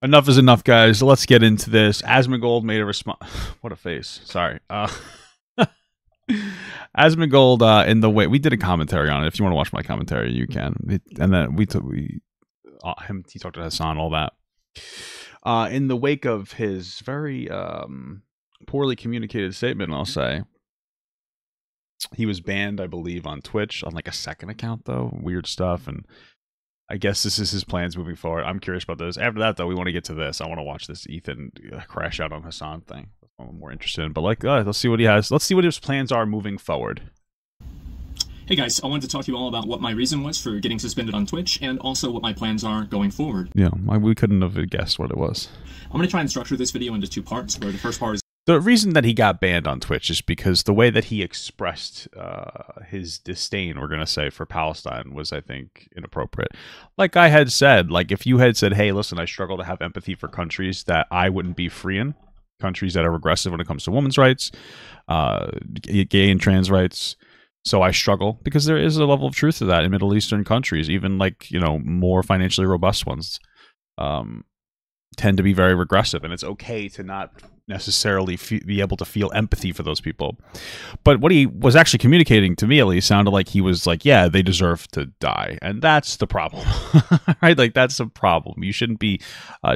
Enough is enough, guys. Let's get into this. Asmongold made a response. What a face. Sorry. Asmongold, in the way we did a commentary on it. If you want to watch my commentary, you can. And then he talked to Hassan, all that. In the wake of his very poorly communicated statement, I'll say, he was banned, I believe, on Twitch on like a second account, though. Weird stuff. And I guess this is his plans moving forward. I'm curious about this. After that, though, we want to get to this. I want to watch this Ethan crash out on Hassan thing. I'm more interested in. But like, let's see what he has. Let's see what his plans are moving forward. Hey guys, I wanted to talk to you all about what my reason was for getting suspended on Twitch, and also what my plans are going forward. Yeah, we couldn't have guessed what it was. I'm going to try and structure this video into two parts, where the first part is... The reason that he got banned on Twitch is because the way that he expressed his disdain, we're going to say, for Palestine was, I think, inappropriate. Like I had said, like if you had said, hey, listen, I struggle to have empathy for countries that I wouldn't be free in, countries that are regressive when it comes to women's rights, gay and trans rights. So I struggle because there is a level of truth to that in Middle Eastern countries, even like, you know, more financially robust ones tend to be very regressive, and it's okay to not necessarily be able to feel empathy for those people. But what he was actually communicating to me, at least, sounded like he was like, yeah, they deserve to die. And that's the problem, right? Like, that's the problem. You shouldn't be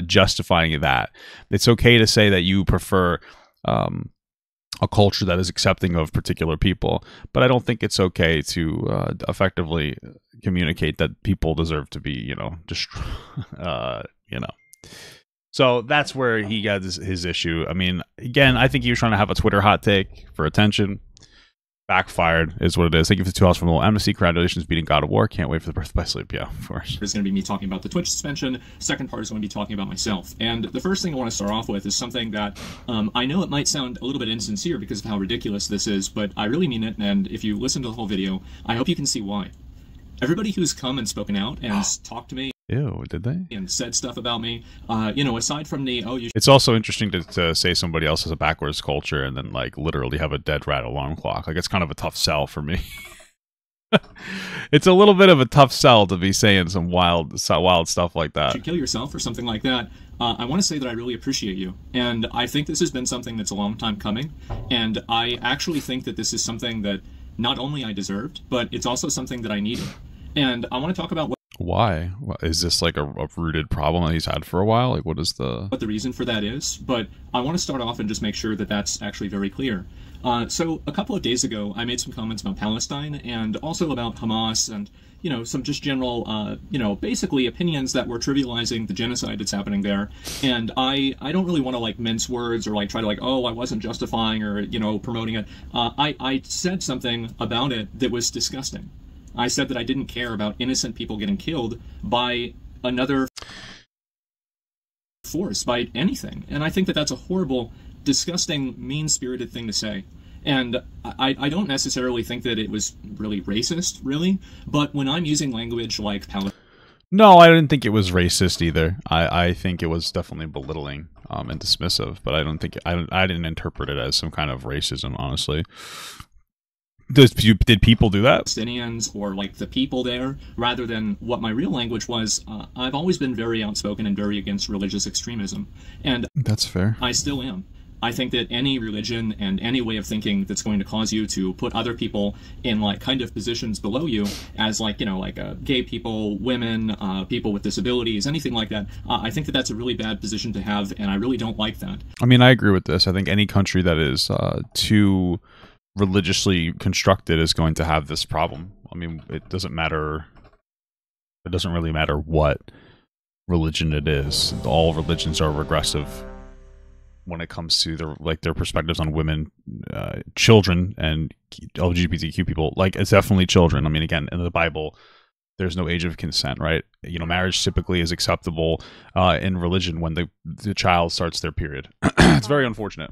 justifying that. It's okay to say that you prefer a culture that is accepting of particular people, but I don't think it's okay to effectively communicate that people deserve to be, you know, you know. So that's where he got his issue. I mean, again, I think he was trying to have a Twitter hot take for attention. Backfired is what it is. Thank you for the $2 from Little Amnesty. Congratulations, beating God of War. Can't wait for the Birth by Sleep. Yeah, of course. It's going to be me talking about the Twitch suspension. Second part is going to be talking about myself. And the first thing I want to start off with is something that I know it might sound a little bit insincere because of how ridiculous this is, but I really mean it. And if you listen to the whole video, I hope you can see why. Everybody who's come and spoken out and talked to me. Ew, did they? And said stuff about me, you know, aside from the, oh, you... It's also interesting to say somebody else has a backwards culture and then, like, literally have a dead rat alarm clock. Like, it's kind of a tough sell for me. It's a little bit of a tough sell to be saying some wild stuff like that. You kill yourself or something like that. I want to say that I really appreciate you. And I think this has been something that's a long time coming. And I actually think that this is something that not only I deserved, but it's also something that I needed. And I want to talk about what... Why? Is this like a rooted problem that he's had for a while? Like, what the reason for that is? But I want to start off and just make sure that that's actually very clear. So a couple of days ago, I made some comments about Palestine and also about Hamas and, you know, some just general, you know, basically opinions that were trivializing the genocide that's happening there. And I don't really want to, like, mince words or, like, try to, like, oh, I wasn't justifying or, you know, promoting it. I said something about it that was disgusting. I said that I didn't care about innocent people getting killed by another force, by anything. And I think that that's a horrible, disgusting, mean-spirited thing to say. And I don't necessarily think that it was really racist, really. But when I'm using language like Palestine... No, I didn't think it was racist either. I think it was definitely belittling and dismissive. But I don't think... I didn't interpret it as some kind of racism, honestly. Did people do that? Palestinians or like the people there, rather than what my real language was. I've always been very outspoken and very against religious extremism. And that's fair. I still am. I think that any religion and any way of thinking that's going to cause you to put other people in like kind of positions below you as like, you know, like gay people, women, people with disabilities, anything like that, I think that that's a really bad position to have, and I really don't like that. I mean, I agree with this. I think any country that is too religiously constructed is going to have this problem. I mean, it doesn't matter. It doesn't really matter what religion it is. All religions are regressive when it comes to their perspectives on women, children, and LGBTQ people. Like, it's definitely children. I mean, again, in the Bible, there's no age of consent, right? You know, marriage typically is acceptable in religion when the child starts their period. It's very unfortunate.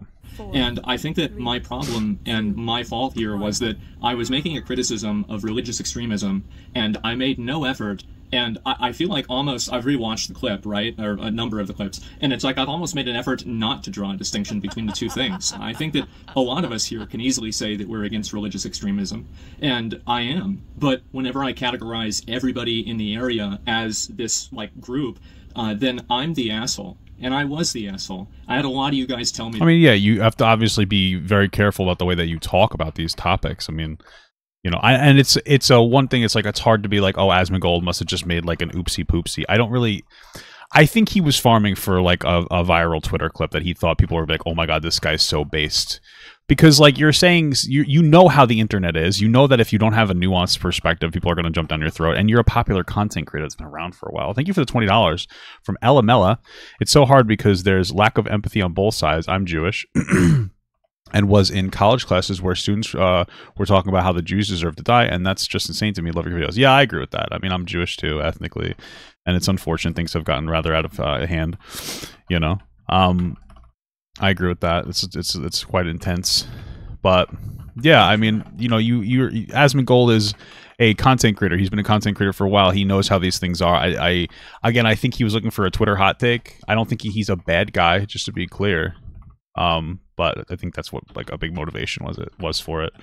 And I think that my problem and my fault here was that I was making a criticism of religious extremism, and I made no effort. And I feel like almost I've rewatched the clip, right, or a number of the clips, and it's like I've almost made an effort not to draw a distinction between the two things. I think that a lot of us here can easily say that we're against religious extremism, and I am. But whenever I categorize everybody in the area as this like group, then I'm the asshole. and I was the asshole. I had a lot of you guys tell me. I mean, yeah, you have to obviously be very careful about the way that you talk about these topics. I mean, you know, and it's a one thing. It's like it's hard to be like, oh, Asmongold must have just made like an oopsie poopsie. I don't really. I think he was farming for like a viral Twitter clip that he thought people were like, oh my god, this guy's so based. Because like you're saying, you know how the internet is. You know that if you don't have a nuanced perspective, people are going to jump down your throat. And you're a popular content creator that's been around for a while. Thank you for the $20 from Elamella. It's so hard because there's lack of empathy on both sides. I'm Jewish. And was in college classes where students were talking about how the Jews deserve to die, and that's just insane to me. Love your videos. Yeah, I agree with that. I mean, I'm Jewish too, ethnically, and it's unfortunate things have gotten rather out of hand. You know, I agree with that. It's quite intense, but yeah, I mean, you know, Asmongold is a content creator. He's been a content creator for a while. He knows how these things are. Again, I think he was looking for a Twitter hot take. I don't think he's a bad guy, just to be clear. But I think that's what like a big motivation was for it.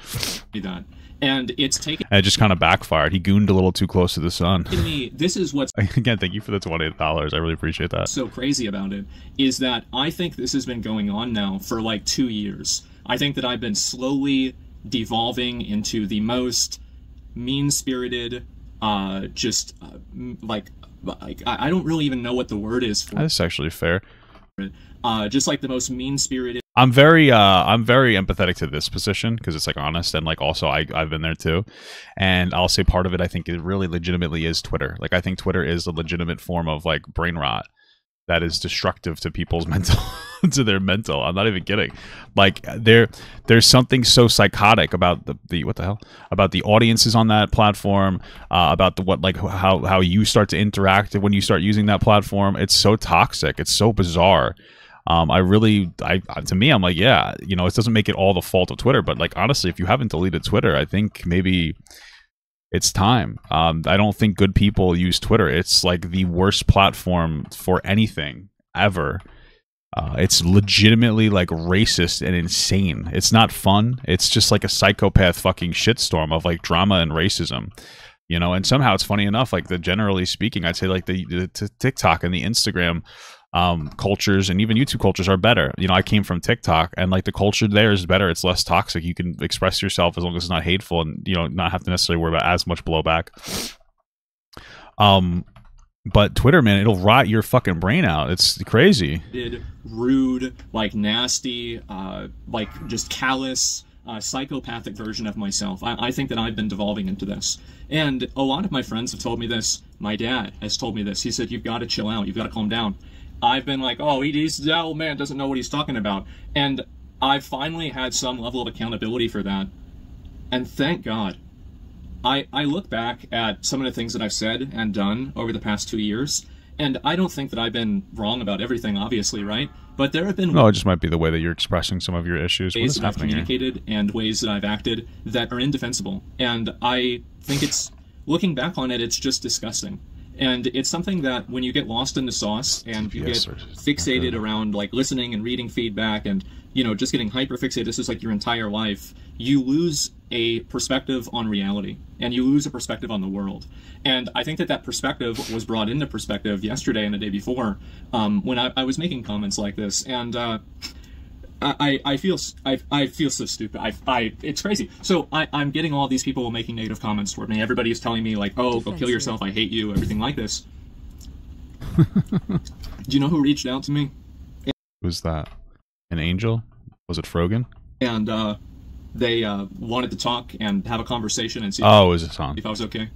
That. And it's taken. And it just kind of backfired. He gooned a little too close to the sun. This is what's again. Thank you for the $28. I really appreciate that. So crazy about it is that I think this has been going on now for like 2 years. I think that I've been slowly devolving into the most mean-spirited, like I don't really even know what the word is for. That's actually fair. Just like the most mean-spirited. I'm very empathetic to this position because it's like honest, and like also I've been there too, and I'll say part of it I think it really legitimately is Twitter. Like I think Twitter is a legitimate form of like brain rot that is destructive to people's mental to their mental. I'm not even kidding. Like there's something so psychotic about the what the hell about the audiences on that platform, about how you start to interact when you start using that platform. It's so toxic. It's so bizarre. To me, I'm like, yeah, you know, it doesn't make it all the fault of Twitter, but like, honestly, if you haven't deleted Twitter, I think maybe it's time. I don't think good people use Twitter. It's like the worst platform for anything ever. It's legitimately like racist and insane. It's not fun. It's just like a psychopath fucking shitstorm of like drama and racism. You know, and somehow it's funny enough, like generally speaking, I'd say like the TikTok and the Instagram cultures and even YouTube cultures are better. You know, I came from TikTok, and like the culture there is better. It's less toxic. You can express yourself as long as it's not hateful, and you know, not have to necessarily worry about as much blowback. But Twitter, man, it'll rot your fucking brain out. It's crazy. Rude, like nasty, like just callous, psychopathic version of myself. I think that I've been devolving into this. And a lot of my friends have told me this. My dad has told me this. He said, you've got to chill out. You've got to calm down. I've been like, oh, that old man doesn't know what he's talking about. And I've finally had some level of accountability for that. And thank God. I look back at some of the things that I've said and done over the past 2 years, and I don't think that I've been wrong about everything, obviously, right? But there have been no, it just might be the way that you're expressing some of your issues. Ways that I've communicated and ways that I've acted that are indefensible. And I think it's, looking back on it, it's just disgusting. And it's something that when you get lost in the sauce and you get fixated around like listening and reading feedback and, you know, just getting hyper fixated, this is like your entire life, you lose a perspective on reality and you lose a perspective on the world. And I think that that perspective was brought into perspective yesterday and the day before when I was making comments like this. And I feel so stupid. It's crazy. So I'm getting all these people making negative comments toward me. Everybody is telling me like, oh, go kill yourself. I hate you. Everything like this. Do you know who reached out to me? Who's that? An angel? Was it Frogan? And they wanted to talk and have a conversation and see. Oh, it was a song. If I was okay.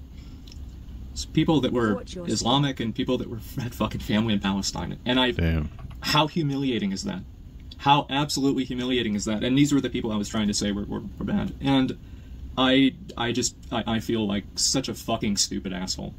It's people that were Islamic and people that had fucking family in Palestine. And Damn. How humiliating is that? How absolutely humiliating is that? And these were the people I was trying to say were bad. And I feel like such a fucking stupid asshole.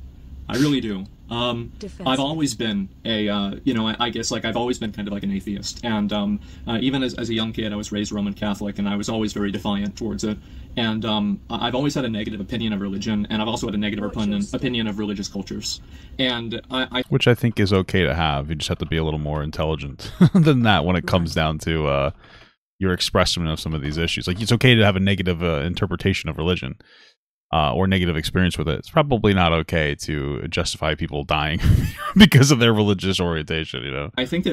I really do. I've always been a, you know, I guess like I've always been kind of like an atheist. And even as a young kid, I was raised Roman Catholic, and I was always very defiant towards it. And I've always had a negative opinion of religion, and I've also had a negative opinion of religious cultures. And which I think is okay to have. You just have to be a little more intelligent than that when it comes down to your expression of some of these issues. Like, it's okay to have a negative interpretation of religion. or negative experience with it, it's probably not okay to justify people dying because of their religious orientation, you know? I think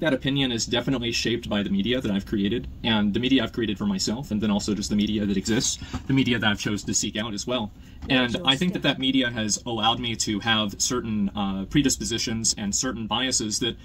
that opinion is definitely shaped by the media that I've created, and the media I've created for myself, and then also just the media that exists, the media that I've chosen to seek out as well. And I think that media has allowed me to have certain predispositions and certain biases that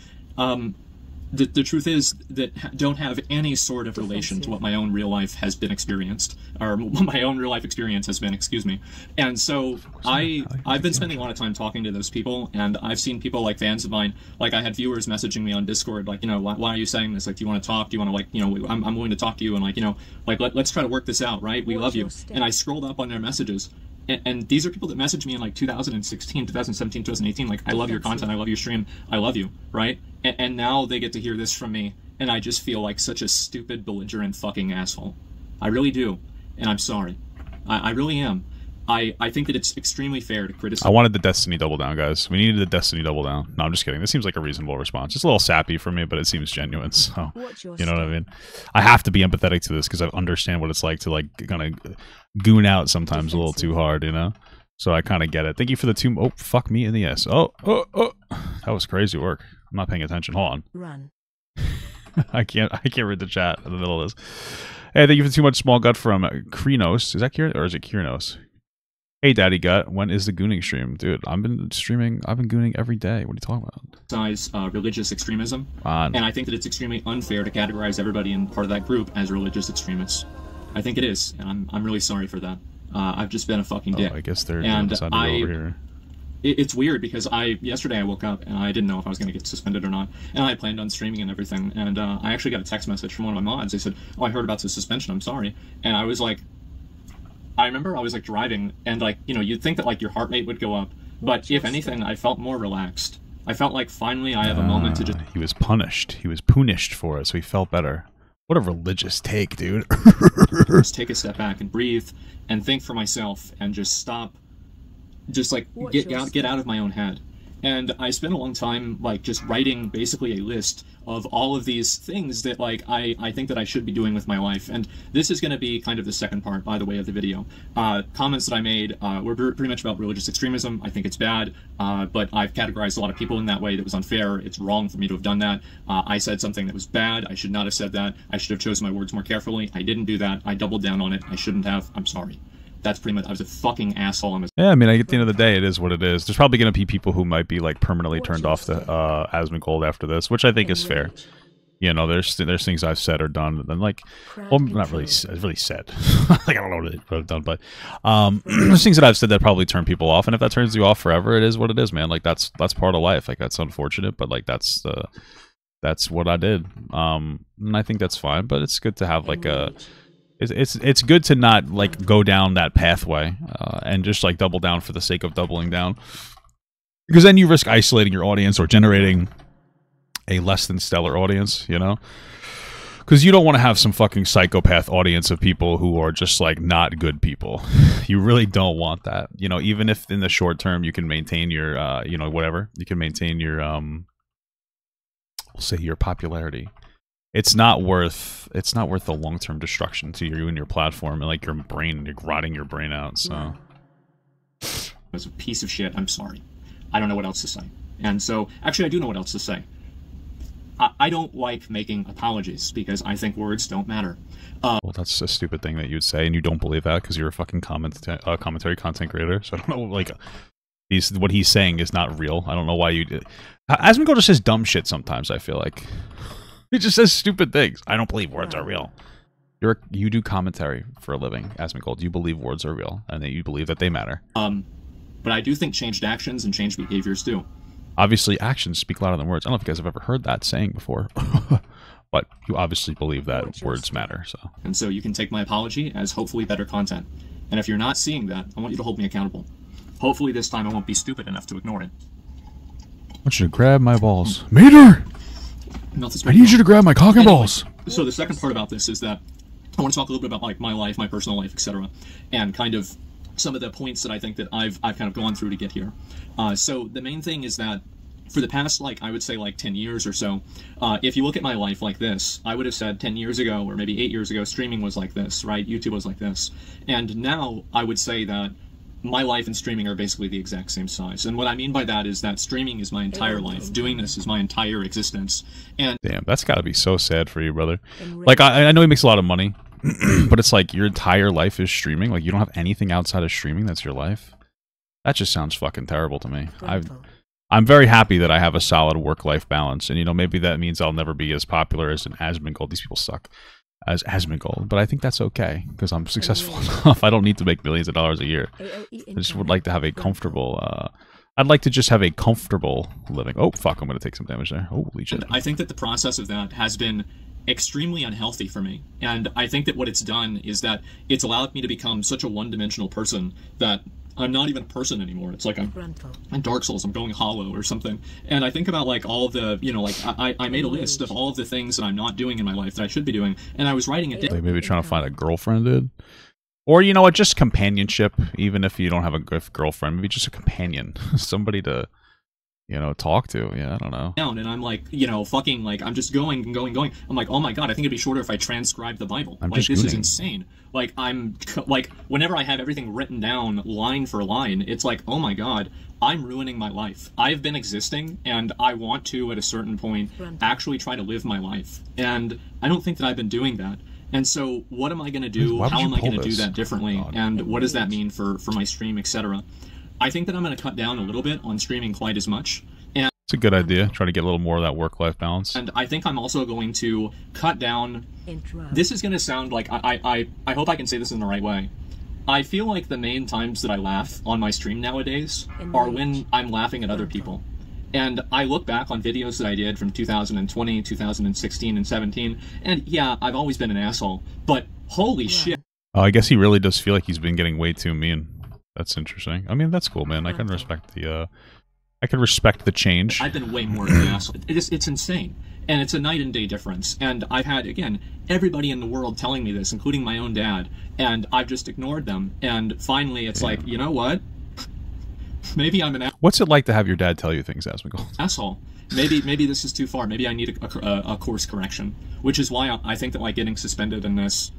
the truth is that don't have any sort of relation to what my own real life has been experienced, or what my own real life experience has been, excuse me. And so I've been spending a lot of time talking to those people, and I've seen people like fans of mine, like I had viewers messaging me on Discord, like, you know, why are you saying this? Like, do you want to talk? Do you want to, like, you know, I'm willing to talk to you, and like, you know, like, let's try to work this out, right? We love you. And I scrolled up on their messages, and these are people that messaged me in like 2016, 2017, 2018, like, I love your content, I love your stream, I love you, right? And now they get to hear this from me, and I just feel like such a stupid, belligerent fucking asshole. I really do, and I'm sorry. I really am. I think that it's extremely fair to criticize. I wanted the Destiny double down, guys. We needed the Destiny double down. No, I'm just kidding. This seems like a reasonable response. It's a little sappy for me, but it seems genuine. So, you know what I mean? I have to be empathetic to this because I understand what it's like to, like, kind of goon out sometimes a little too hard, you know? So I kind of get it. Thank you for the two. Oh, fuck me in the ass. Oh. That was crazy work. I'm not paying attention. Hold on. Run. I can't read the chat in the middle of this. Hey, thank you for too much small gut from Krinos. Is that Kieran or is it Kiernos? Hey, Daddy Gut. When is the gooning stream, dude? I've been gooning every day. What are you talking about? Religious extremism, and I think that it's extremely unfair to categorize everybody in part of that group as religious extremists. I think it is, and I'm really sorry for that. I've just been a fucking dick. I guess they're deciding to go over here. It's weird because yesterday I woke up and I didn't know if I was going to get suspended or not, and I planned on streaming and everything, and I actually got a text message from one of my mods. They said, "Oh, I heard about the suspension. I'm sorry." And I was like, I remember I was like driving, and like, you know, you'd think that like your heart rate would go up, but if anything, I felt more relaxed. I felt like finally I have a moment to just. He was punished. He was punished for it, so he felt better. What a religious take, dude. Just take a step back and breathe and think for myself and just stop. Just like get out of my own head. And I spent a long time like just writing basically a list of all of these things that like I think that I should be doing with my life. And this is going to be kind of the second part, by the way, of the video. Comments that I made were pretty much about religious extremism. I think it's bad, but I've categorized a lot of people in that way that was unfair. It's wrong for me to have done that. I said something that was bad. I should not have said that. I should have chosen my words more carefully. I didn't do that. I doubled down on it. I shouldn't have. I'm sorry. That's pretty much, I was a fucking asshole. Yeah, I mean, at the end of the day, it is what it is. There's probably going to be people who might be like permanently turned off the Asmongold after this, which I think is fair. You know, there's things I've said or done, and like, well, not really said. Like, I don't know what I've done, but there's things that I've said that probably turn people off, and if that turns you off forever, it is what it is, man. Like, that's part of life. Like, that's unfortunate, but like, that's what I did. And I think that's fine, but it's good to have like a. It's good to not like go down that pathway and just like double down for the sake of doubling down, because then you risk isolating your audience or generating a less than stellar audience, you know, because you don't want to have some fucking psychopath audience of people who are just like not good people. You really don't want that, you know, even if in the short term you can maintain your you know, whatever, you can maintain your we'll say your popularity. It's not worth the long-term destruction to you and your platform and like your brain, you're rotting your brain out. So it was a piece of shit. I'm sorry. I don't know what else to say. And so actually I do know what else to say. I don't like making apologies because I think words don't matter. Well, that's a stupid thing that you'd say, and you don't believe that because you're a fucking commentary content creator. So I don't know, like, what he's saying is not real. I don't know why you did. Asmongold just says dumb shit sometimes, I feel like. He just says stupid things. I don't believe words are real. You do commentary for a living, Asmongold. You believe words are real, and that you believe that they matter. But I do think changed actions and changed behaviors do. Obviously, actions speak louder than words. I don't know if you guys have ever heard that saying before, but you obviously believe that words matter. So, and so you can take my apology as hopefully better content. And if you're not seeing that, I want you to hold me accountable. Hopefully, this time I won't be stupid enough to ignore it. I want you to grab my balls, Mater. I need you to grab my cock and balls. So the second part about this is that I want to talk a little bit about like my life, my personal life, etc., and kind of some of the points that I think that I've kind of gone through to get here. So the main thing is that for the past, like, I would say, like, 10 years or so, if you look at my life like this, I would have said 10 years ago, or maybe 8 years ago, streaming was like this, right? YouTube was like this. And now I would say that my life and streaming are basically the exact same size. And what I mean by that is that streaming is my entire life. Doing this is my entire existence. And damn, that's got to be so sad for you, brother. Like, I know he makes a lot of money, but it's like your entire life is streaming. Like, you don't have anything outside of streaming that's your life. That just sounds fucking terrible to me. I'm very happy that I have a solid work-life balance, and, you know, maybe that means I'll never be as popular as an Asmongold. These people suck. As Asmongold, but I think that's okay because I'm successful enough. I don't need to make millions of dollars a year. I just would like to have a comfortable. I'd like to just have a comfortable living. Oh fuck! I'm gonna take some damage there. Holy shit! I think that the process of that has been extremely unhealthy for me, and I think that what it's done is that it's allowed me to become such a one-dimensional person that I'm not even a person anymore. It's like I'm in Dark Souls, I'm going hollow or something. And I think about, like, all of the, you know, like, I made a list of all of the things that I'm not doing in my life that I should be doing, and I was writing it down. Like maybe trying to find a girlfriend, dude. Or, you know what, just companionship, even if you don't have a good girlfriend. Maybe just a companion. Somebody to, you know, talk to. Yeah, I don't know. And I'm like, you know, fucking, like, I'm just going and going. I'm like, oh my god, I think it'd be shorter if I transcribed the Bible. Like, this is insane. Like, like, whenever I have everything written down line for line, it's like, oh my god, I'm ruining my life. I've been existing, and I want to, at a certain point, actually try to live my life. And I don't think that I've been doing that. And so, what am I going to do? How am I going to do that differently? And what does that mean for my stream, etc.? I think that I'm going to cut down a little bit on streaming quite as much. And it's a good idea. Try to get a little more of that work-life balance. And I think I'm also going to cut down. This is going to sound like I hope I can say this in the right way. I feel like the main times that I laugh on my stream nowadays are when I'm laughing at other people. And I look back on videos that I did from 2020, 2016, and 17, and yeah, I've always been an asshole, but holy shit. Oh, I guess he really does feel like he's been getting way too mean. That's interesting. I mean, that's cool, man. I can respect the change. I've been way more of an asshole. It's insane. And it's a night and day difference. And I've had, again, everybody in the world telling me this, including my own dad, and I've just ignored them. And finally, it's like, you know what? Maybe I'm an asshole. What's it like to have your dad tell you things, Asmongold? Asshole. Maybe this is too far. Maybe I need a course correction, which is why I think that, like, getting suspended in this,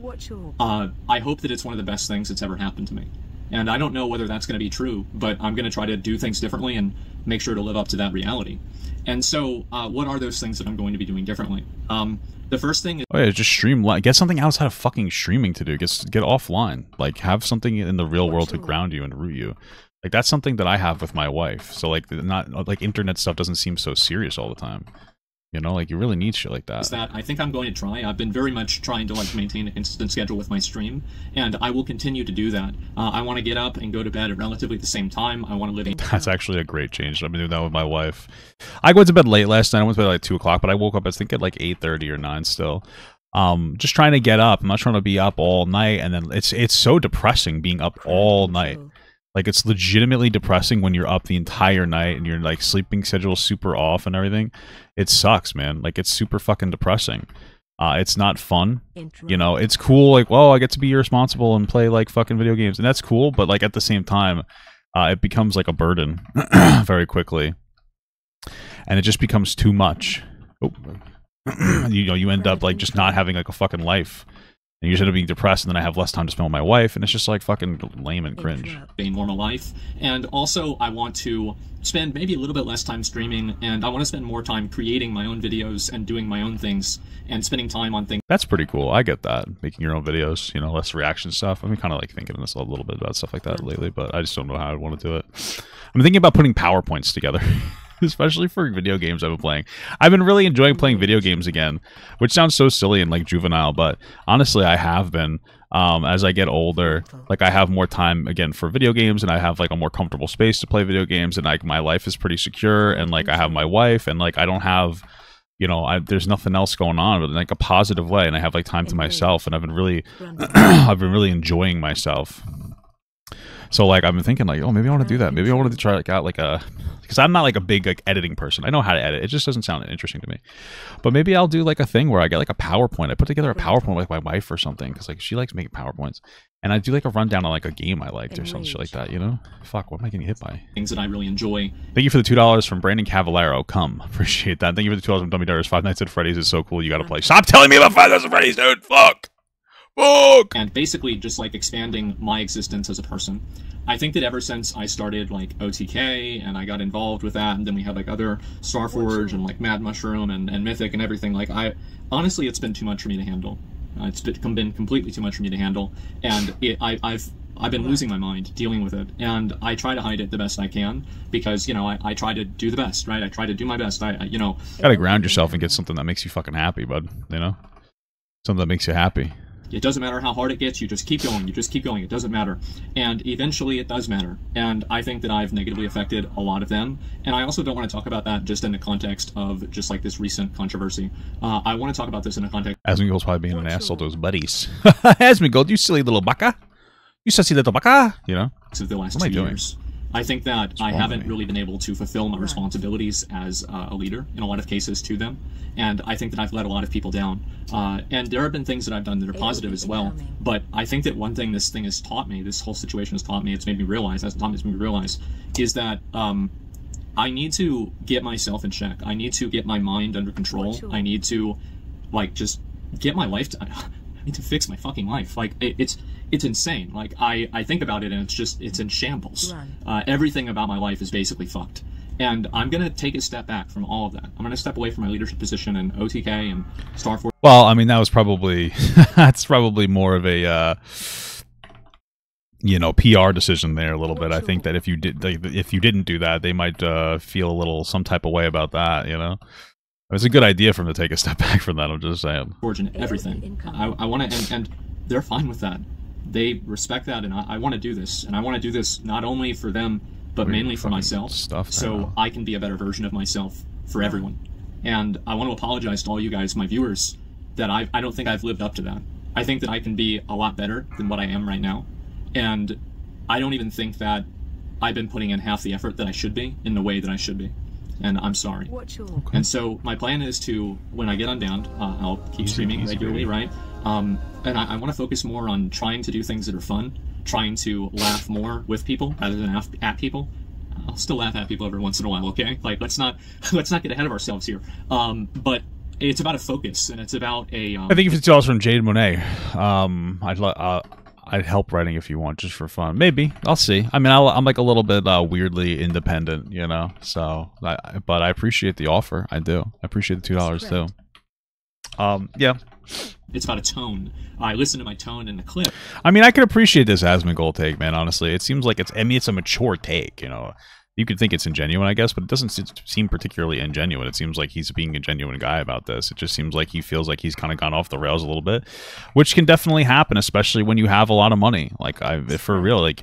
I hope that it's one of the best things that's ever happened to me. And I don't know whether that's going to be true, but I'm going to try to do things differently and make sure to live up to that reality. And so, what are those things that I'm going to be doing differently? The first thing is... Oh yeah, just stream. Get something outside of fucking streaming to do. Get offline. Like, have something in the real world to ground you and root you. Like, that's something that I have with my wife. So, like, not like internet stuff doesn't seem so serious all the time. You know, like, you really need shit like that. Is that I think I'm going to try. I've been very much trying to, like, maintain a consistent schedule with my stream, and I will continue to do that. I want to get up and go to bed at relatively the same time. I want to live in... That's actually a great change. I've been doing that with my wife. I went to bed late last night. I went to bed at like 2 o'clock, but I woke up, I think, at like 8:30 or 9 still. Just trying to get up. I'm not trying to be up all night, and then it's so depressing being up all night. Like, it's legitimately depressing when you're up the entire night and your, like, sleeping schedule super off and everything. It sucks, man. Like, it's super fucking depressing. It's not fun. You know, it's cool, like, well, I get to be irresponsible and play, like, fucking video games. And that's cool, but, like, at the same time, it becomes, like, a burden very quickly. And it just becomes too much. Oh. You know, you end up, like, just not having, like, a fucking life. And you should have been depressed, and then I have less time to spend with my wife, and it's just like fucking lame and cringe. A normal life, and also I want to spend maybe a little bit less time streaming, and I want to spend more time creating my own videos and doing my own things and spending time on things. That's pretty cool. I get that. Making your own videos, you know, less reaction stuff. I've been kind of like thinking this a little bit about stuff like that lately, but I just don't know how I want to do it. I'm thinking about putting PowerPoints together. Especially for video games I've been playing. I've been really enjoying playing video games again, which sounds so silly and like juvenile, but honestly I have been. As I get older, like I have more time again for video games, and I have like a more comfortable space to play video games, and like my life is pretty secure, and like I have my wife, and like I don't have, you know, there's nothing else going on, but in like a positive way, and I have like time to myself, and I've been really I've been really enjoying myself. So like I've been thinking like, oh, maybe I want to do that. Maybe I want to try like out like a, because I'm not like a big like editing person. I know how to edit. It just doesn't sound interesting to me. But maybe I'll do like a thing where I get like a PowerPoint. I put together a PowerPoint with my wife or something because like she likes making PowerPoints, and I do like a rundown on like a game I liked or some shit like that. You know? Fuck, what am I getting hit by? Things that I really enjoy. Thank you for the $2 from Brandon Cavallero. Come, appreciate that. Thank you for the $2 from Dummy Dutters. Five Nights at Freddy's is so cool. You gotta play. Stop telling me about Five Nights at Freddy's, dude. Fuck. Fuck. And basically just like expanding my existence as a person. I think that ever since I started like OTK and I got involved with that, and then we had like other Starforge and like Mad Mushroom and Mythic and everything, like honestly it's been too much for me to handle. It's been completely too much for me to handle, and I've been losing my mind dealing with it, and I try to hide it the best I can because, you know, I try to do the best, right? I try to do my best. You know, gotta ground yourself and get something that makes you fucking happy, bud. You know, something that makes you happy. It doesn't matter how hard it gets, you just keep going, it doesn't matter. And eventually it does matter. And I think that I've negatively affected a lot of them. And I also don't want to talk about that just in the context of just like this recent controversy. I want to talk about this in a context. Asmongold's probably being an asshole to his buddies. Asmongold, you silly little baka. You sussy little baka. You know? Of the last 2 years. I think that I haven't really been able to fulfill my responsibilities as a leader in a lot of cases to them. And I think that I've let a lot of people down. And there have been things that I've done that are positive as well. But I think that one thing this thing has taught me, this whole situation has taught me, it's made me realize, is that I need to get myself in check. I need to get my mind under control. I need to, like, just get my life I need to fix my fucking life. Like, it's insane. Like, I think about it and it's in shambles. Everything about my life is basically fucked. And I'm going to take a step back from all of that. I'm going to step away from my leadership position in OTK and Starforge. Well, I mean, that was probably, that's probably more of a, you know, PR decision there a little bit. I think that if you didn't do that, they might feel a little some type of way about that, you know? It was a good idea for them to take a step back from that, I'm just saying. And everything. I want to, and they're fine with that. They respect that, and I want to do this. And I want to do this not only for them, but mainly for myself, so I can be a better version of myself for everyone. And I want to apologize to all you guys, my viewers, that I don't think I've lived up to that. I think that I can be a lot better than what I am right now. And I don't even think that I've been putting in half the effort that I should be in the way that I should be. And I'm sorry. And so my plan is to, when I get unbanned, I'll keep streaming regularly, right? And I want to focus more on trying to do things that are fun, trying to laugh more with people rather than at people. I'll still laugh at people every once in a while, okay? Like, let's not get ahead of ourselves here. But it's about a focus, and it's about a. I think if it's also from Jade Monet, I'd help writing if you want, just for fun. Maybe I'll see. I mean, I'm like a little bit weirdly independent, you know. So, but I appreciate the offer. I do. I appreciate the $2 too. Yeah. It's about a tone. I listen to my tone in the clip. I mean, I can appreciate this Asmongold take, man. Honestly, it seems like it's a mature take. You know, you could think it's ingenuine, I guess, but it doesn't seem particularly ingenuine. It seems like he's being a genuine guy about this. It just seems like he feels like he's kind of gone off the rails a little bit, which can definitely happen, especially when you have a lot of money. Like, for real, like,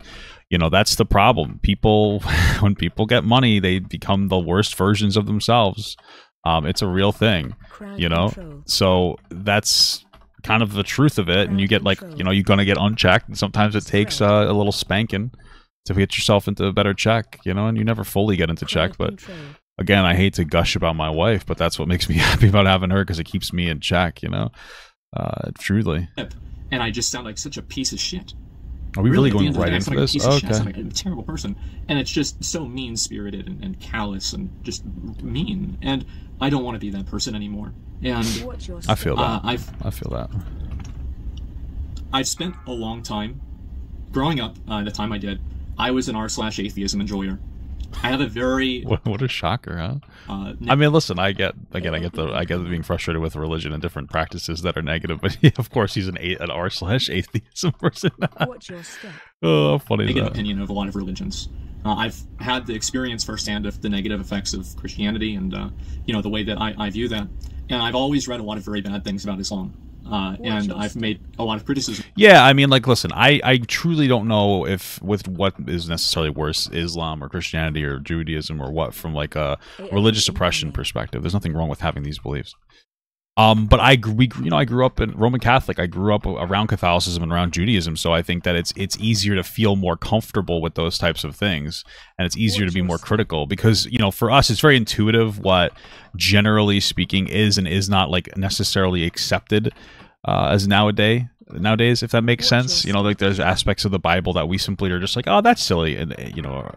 you know, that's the problem. People, when people get money, they become the worst versions of themselves. It's a real thing, you know. So that's kind of the truth of it, and you get, like, you know, you're gonna get unchecked, and sometimes it takes a little spanking to get yourself into a better check, you know, and you never fully get into check. But again, I hate to gush about my wife, but that's what makes me happy about having her, because it keeps me in check, you know. Truly. And I just sound like such a piece of shit. Are we really going right into this? Oh, okay. I sound like a terrible person, and it's just so mean-spirited and callous and just mean, and I don't want to be that person anymore. And I feel that. I feel that. I've spent a long time growing up. The time I did, I was an r/atheism enjoyer. I have a very what a shocker, huh? I mean, listen, I get being frustrated with religion and different practices that are negative, but yeah, of course he's an r/atheism person. What's your step? Oh, funny. Negative opinion of a lot of religions. I've had the experience firsthand of the negative effects of Christianity, and you know, the way that I view that. And I've always read a lot of very bad things about Islam. And I've made a lot of criticism. Yeah, I mean, like, listen, I truly don't know if with what is necessarily worse, Islam or Christianity or Judaism or what, from like a religious oppression perspective. There's nothing wrong with having these beliefs. But I grew up in Roman Catholic. I grew up around Catholicism and around Judaism, so I think that it's easier to feel more comfortable with those types of things, and it's easier to be more critical because, you know, for us, it's very intuitive what, generally speaking, is and is not like necessarily accepted as nowadays, if that makes sense. You know, like there's aspects of the Bible that we simply are just like, oh, that's silly, and you know,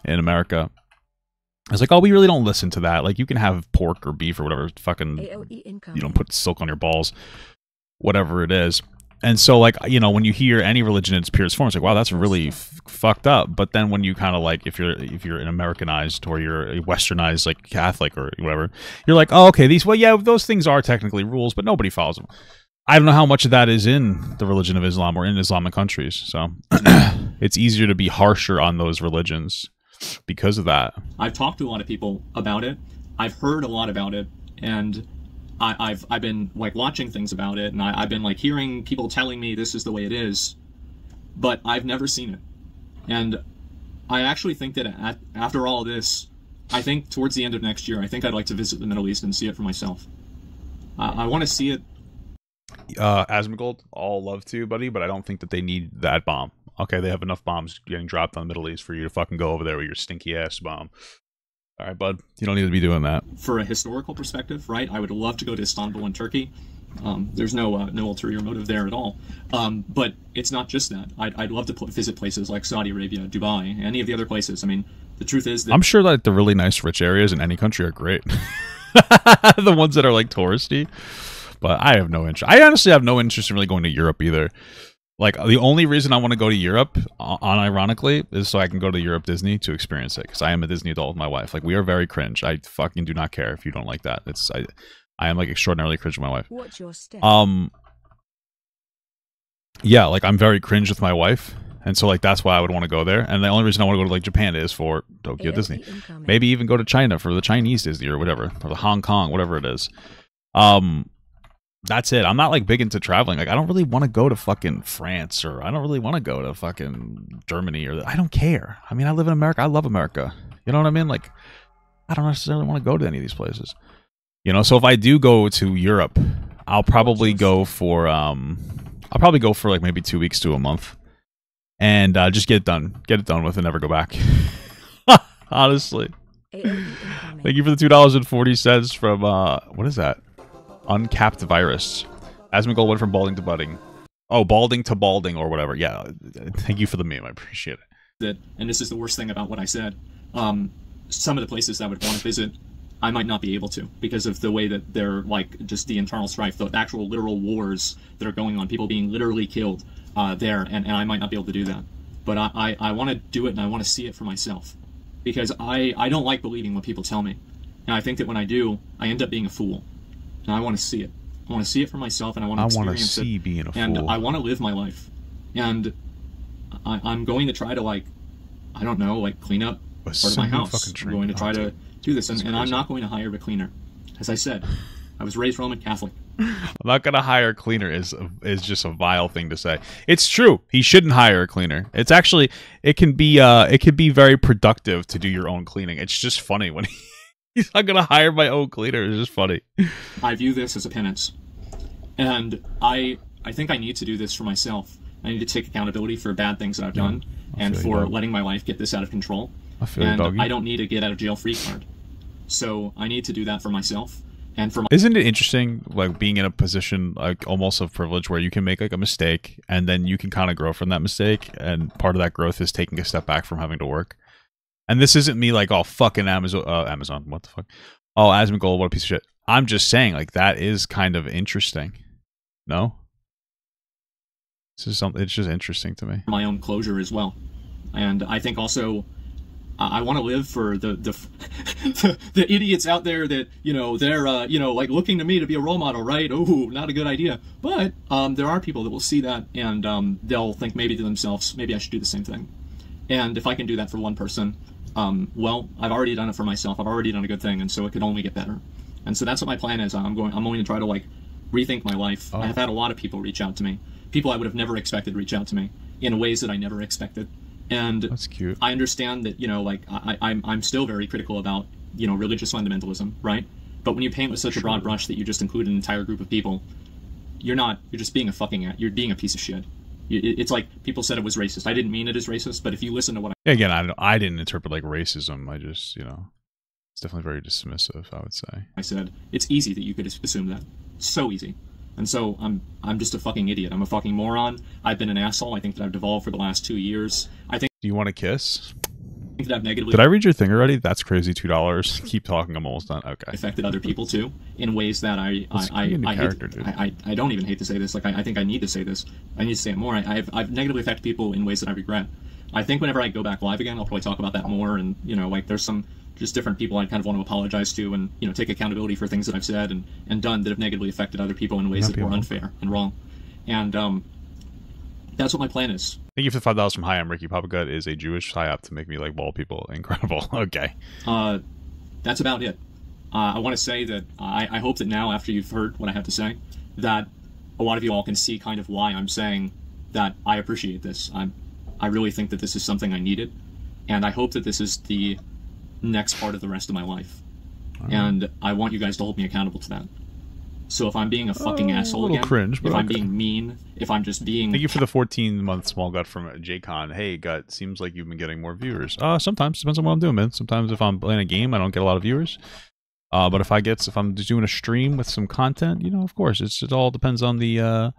in America. It's like, oh, we really don't listen to that. Like, you can have pork or beef or whatever, fucking, you know, put silk on your balls, whatever it is. And so, like, you know, when you hear any religion in its purest form, it's like, wow, that's really fucked up. But then when you kind of like, if you're an Americanized or you're a Westernized, like Catholic or whatever, you're like, oh, okay, those things are technically rules, but nobody follows them. I don't know how much of that is in the religion of Islam or in Islamic countries. So it's easier to be harsher on those religions because of that. I've talked to a lot of people about it. I've heard a lot about it, and I've been like watching things about it, and I've been like hearing people telling me this is the way it is, but I've never seen it. And I actually think that after all this, I think towards the end of next year, I think I'd like to visit the Middle East and see it for myself. I want to see it. Asmongold, all love to, buddy, but I don't think that they need that bomb. Okay, they have enough bombs getting dropped on the Middle East for you to fucking go over there with your stinky ass bomb. All right, bud, you don't need to be doing that. For a historical perspective, right? I would love to go to Istanbul in Turkey. There's no ulterior motive there at all. But it's not just that. I'd love to visit places like Saudi Arabia, Dubai, any of the other places. I mean, the truth is that I'm sure that the really nice, rich areas in any country are great. The ones that are like touristy. But I have no interest. I honestly have no interest in really going to Europe either. Like, the only reason I want to go to Europe, unironically, is so I can go to Europe Disney to experience it. Because I am a Disney adult with my wife. Like, we are very cringe. I fucking do not care if you don't like that. I am, like, extraordinarily cringe with my wife. What's your step? Yeah, like, I'm very cringe with my wife. And so, like, that's why I would want to go there. And the only reason I want to go to, like, Japan is for Tokyo Disney. Maybe even go to China for the Chinese Disney or whatever. Or the Hong Kong, whatever it is. That's it. I'm not like big into traveling. Like, I don't really want to go to fucking France, or I don't really want to go to fucking Germany, or I don't care. I mean, I live in America. I love America. You know what I mean? Like, I don't necessarily want to go to any of these places. You know, so if I do go to Europe, I'll probably go for like maybe 2 weeks to a month, and just get it done with, and never go back. Honestly. Thank you for the $2.40 from what is that? Uncapped virus. Asmongold went from balding to budding. Oh, balding to balding or whatever. Yeah. Thank you for the meme. I appreciate it. And this is the worst thing about what I said. Some of the places I would want to visit, I might not be able to because of the way that they're like just the internal strife, the actual literal wars that are going on, people being literally killed there, and I might not be able to do that. But I want to do it, and I want to see it for myself because I don't like believing what people tell me. And I think that when I do, I end up being a fool. And I want to see it. I want to see it for myself, and I want to experience it. Being a fool. And I want to live my life. And I'm going to try to, like, I don't know, like, clean up part of my house. I'm going to try to do this. And I'm not going to hire a cleaner. As I said, I was raised Roman Catholic. I'm not going to hire a cleaner is just a vile thing to say. It's true. He shouldn't hire a cleaner. It's actually, it can be very productive to do your own cleaning. It's just funny when he's not going to hire my own cleaner. It's just funny. I view this as a penance. And I think I need to do this for myself. I need to take accountability for bad things that I've done and for letting my life get this out of control. I don't need a get out of jail free card. So I need to do that for myself. And for Isn't it interesting, like, being in a position like almost of privilege where you can make like a mistake and then you can kind of grow from that mistake, and part of that growth is taking a step back from having to work. And this isn't me like, oh, fucking Amazon, what the fuck? Oh, Asmongold, what a piece of shit. I'm just saying, like, that is kind of interesting. No? This is something, it's just interesting to me. My own closure as well. And I think also, I want to live for the idiots out there that, you know, they're, like looking to me to be a role model, right? Oh, not a good idea. But there are people that will see that and they'll think maybe to themselves, maybe I should do the same thing. And if I can do that for one person, well, I've already done it for myself. I've already done a good thing, and so it could only get better. And so that's what my plan is. I'm going to try to, like, rethink my life. Oh. I've had a lot of people reach out to me. People I would have never expected to reach out to me in ways that I never expected. And that's cute. I understand that, you know, like, I'm still very critical about, you know, religious fundamentalism, right? But when you paint with such a broad brush that you just include an entire group of people, you're just being you're being a piece of shit. It's like people said it was racist. I didn't mean it as racist, but if you listen to what again, I didn't interpret like racism. I just, you know, it's definitely very dismissive, I would say. I said, it's easy that you could assume that. So easy. And so I'm just a fucking idiot. I'm a fucking moron. I've been an asshole. I think that I've devolved for the last 2 years. I think. Do you want a kiss? That I've negatively. Did I read your thing already? That's crazy. $2. Keep talking. I'm almost done. Okay. Affected other people too in ways that I don't even hate to say this. Like I think I need to say this. I need to say it more. I've negatively affected people in ways that I regret. I think whenever I go back live again, I'll probably talk about that more. And you know, like there's some just different people I kind of want to apologize to, and you know, take accountability for things that I've said and done that have negatively affected other people in ways that were unfair and wrong. And that's what my plan is. Thank you for the $5 from Hi, I'm Ricky. Papa Gut is a Jewish psyop to make me like bald people. Incredible. Okay. That's about it. I want to say that I hope that now, after you've heard what I have to say, that a lot of you all can see kind of why I'm saying that I appreciate this. I really think that this is something I needed, and I hope that this is the next part of the rest of my life. And I want you guys to hold me accountable to that. So if I'm being a fucking asshole again, cringe, if I'm being mean, if I'm just being... Thank you for the 14-month small gut from JCon. Hey, Gut, seems like you've been getting more viewers. Sometimes. Depends on what I'm doing, man. Sometimes if I'm playing a game, I don't get a lot of viewers. But if I'm just doing a stream with some content, you know, of course, it all depends on the...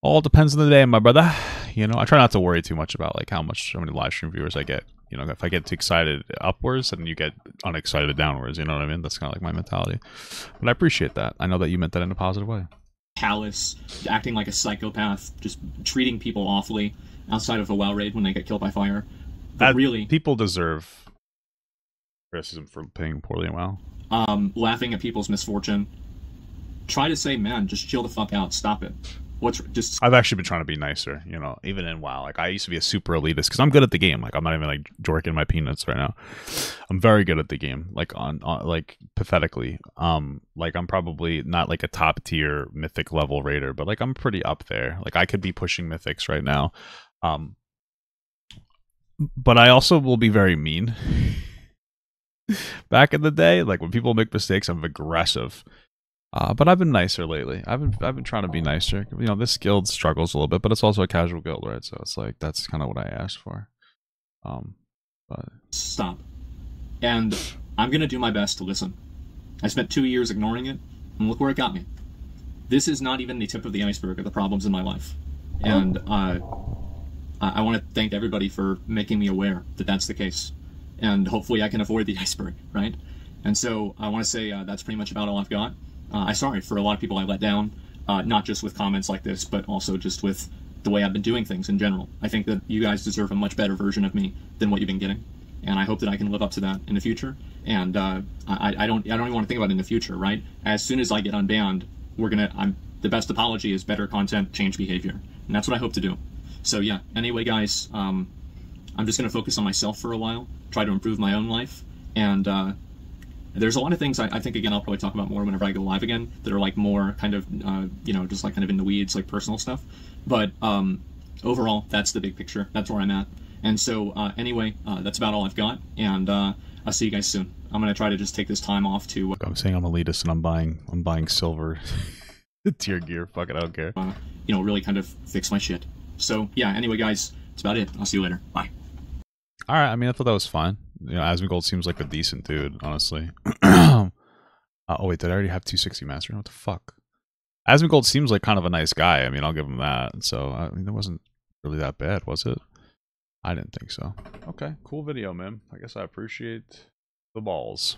all depends on the day, my brother. You know, I try not to worry too much about like how many live stream viewers I get. You know, if I get too excited upwards, then you get unexcited downwards. You know what I mean? That's kind of like my mentality. But I appreciate that. I know that you meant that in a positive way. Callous, acting like a psychopath, just treating people awfully outside of a WoW raid when they get killed by fire. But really, people deserve criticism for playing poorly in WoW. Laughing at people's misfortune. Try to say, man, just chill the fuck out. Stop it. I've actually been trying to be nicer, you know, even in WoW. Like, I used to be a super elitist because I'm good at the game. Like, I'm not even like jorking my peanuts right now. I'm very good at the game, like on like pathetically. Like I'm probably not like a top tier mythic level raider, but like I'm pretty up there. Like I could be pushing mythics right now. But I also will be very mean. Back in the day, like when people make mistakes, I'm aggressive. But I've been nicer lately. I've been trying to be nicer. You know, this guild struggles a little bit, but it's also a casual guild, right? So it's like that's kind of what I asked for. But stop. And I'm gonna do my best to listen. I spent 2 years ignoring it, and look where it got me. This is not even the tip of the iceberg of the problems in my life. And I want to thank everybody for making me aware that that's the case. And hopefully I can avoid the iceberg, right? And so I want to say that's pretty much about all I've got. I'm sorry for a lot of people I let down, not just with comments like this, but also just with the way I've been doing things in general. I think that you guys deserve a much better version of me than what you've been getting, and I hope that I can live up to that in the future. And I don't even want to think about it in the future, right? As soon as I get unbanned, the best apology is better content, change behavior, and that's what I hope to do. So yeah. Anyway, guys, I'm just gonna focus on myself for a while, try to improve my own life, and there's a lot of things I think, again, I'll probably talk about more whenever I go live again that are like more kind of, you know, just like kind of in the weeds, like personal stuff. But overall, that's the big picture. That's where I'm at. And so anyway, that's about all I've got. And I'll see you guys soon. I'm going to try to just take this time off to... I'm saying I'm elitist and I'm buying silver tier gear. Fuck it, I don't care. You know, really kind of fix my shit. So yeah, anyway, guys, that's about it. I'll see you later. Bye. All right, I mean, I thought that was fine. You know, Asmongold seems like a decent dude, honestly. Oh, wait, did I already have 260 master? What the fuck? Asmongold seems like kind of a nice guy. I mean, I'll give him that. So, I mean, that wasn't really that bad, was it? I didn't think so. Okay, cool video, man. I guess I appreciate the balls.